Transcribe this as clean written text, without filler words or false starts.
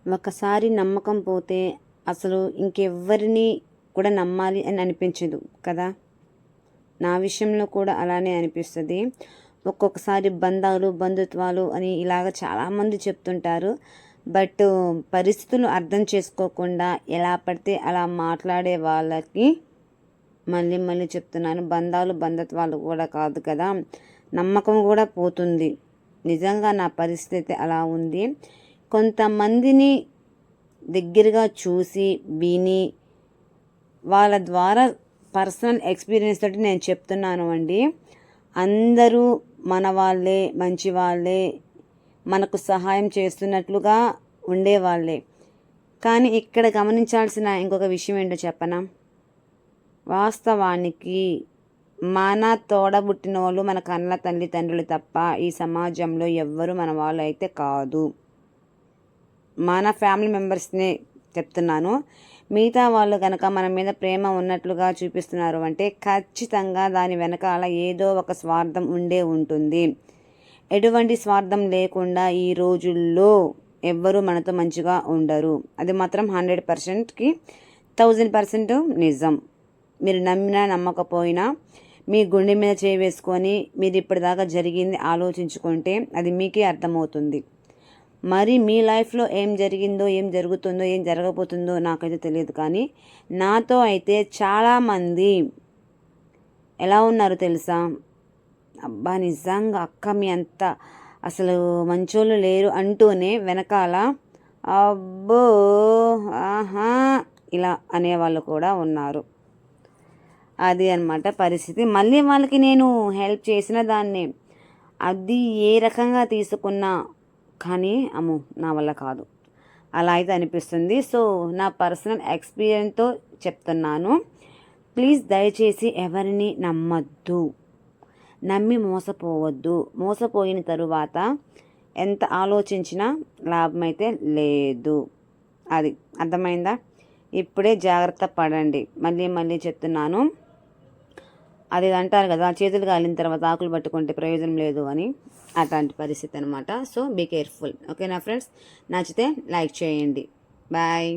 ఒకసారి నమ్మకం పోతే అసలు ఇంకెవ్వరిని కూడా నమ్మాలి అని అనిపించదు కదా. నా విషయంలో కూడా అలానే అనిపిస్తుంది. ఒక్కొక్కసారి బంధాలు బంధుత్వాలు అని ఇలాగ చాలామంది చెప్తుంటారు. బట్ పరిస్థితులు అర్థం చేసుకోకుండా ఎలా పడితే అలా మాట్లాడే వాళ్ళకి మళ్ళీ మళ్ళీ చెప్తున్నాను, బంధాలు బంధుత్వాలు కూడా కాదు కదా, నమ్మకం కూడా పోతుంది. నిజంగా నా పరిస్థితి అలా ఉంది. కొంతమందిని దగ్గరగా చూసి విని వాళ్ళ ద్వారా పర్సనల్ ఎక్స్పీరియన్స్ తోటి నేను చెప్తున్నాను అండి. అందరూ మన వాళ్ళే, మంచి వాళ్ళే, మనకు సహాయం చేస్తున్నట్లుగా ఉండేవాళ్ళే. కానీ ఇక్కడ గమనించాల్సిన ఇంకొక విషయం ఏంటో చెప్పనా, వాస్తవానికి మన తోడబుట్టిన వాళ్ళు మన కన్న తల్లిదండ్రులు తప్ప ఈ సమాజంలో ఎవ్వరు మన వాళ్ళు అయితే కాదు. మన ఫ్యామిలీ మెంబర్స్నే చెప్తున్నాను. మిగతా వాళ్ళు కనుక మన మీద ప్రేమ ఉన్నట్లుగా చూపిస్తున్నారు అంటే ఖచ్చితంగా దాని వెనకాల ఏదో ఒక స్వార్థం ఉండే ఉంటుంది. ఎటువంటి స్వార్థం లేకుండా ఈ రోజుల్లో ఎవ్వరూ మనతో మంచిగా ఉండరు. అది మాత్రం 100%కి 1000% నిజం. మీరు నమ్మినా నమ్మకపోయినా మీ గుండె మీద చేయి వేసుకొని మీరు ఇప్పటిదాకా జరిగింది ఆలోచించుకుంటే అది మీకే అర్థమవుతుంది. మరి మీ లైఫ్లో ఏం జరిగిందో, ఏం జరుగుతుందో, ఏం జరగబోతుందో నాకైతే తెలియదు. కానీ నాతో అయితే చాలామంది ఎలా ఉన్నారు తెలుసా, అబ్బా నిజంగా అక్క మీ అంత అసలు మంచోళ్ళు లేరు అంటూనే వెనకాల అబ్బో ఆహా ఇలా అనేవాళ్ళు కూడా ఉన్నారు. అది అన్నమాట పరిస్థితి. మళ్ళీ వాళ్ళకి నేను హెల్ప్ చేసిన దాన్ని అది ఏ రకంగా తీసుకున్నా కానీ అమ్మో నా వల్ల కాదు, అలా అయితే అనిపిస్తుంది. సో నా పర్సనల్ ఎక్స్పీరియన్స్తో చెప్తున్నాను. ప్లీజ్ దయచేసి ఎవరిని నమ్మద్దు, నమ్మి మోసపోవద్దు. మోసపోయిన తరువాత ఎంత ఆలోచించినా లాభం అయితే లేదు. అది అర్థమైందా? ఇప్పుడే జాగ్రత్త పడండి. మళ్ళీ మళ్ళీ చెప్తున్నాను. అది అంటారు కదా, చేతులు కాలిన తర్వాత ఆకులు పట్టుకుంటే ప్రయోజనం లేదు అని, అట్లాంటి పరిస్థితి అనమాట. So be careful. ఓకేనా ఫ్రెండ్స్? నచ్చితే లైక్ చేయండి. బాయ్.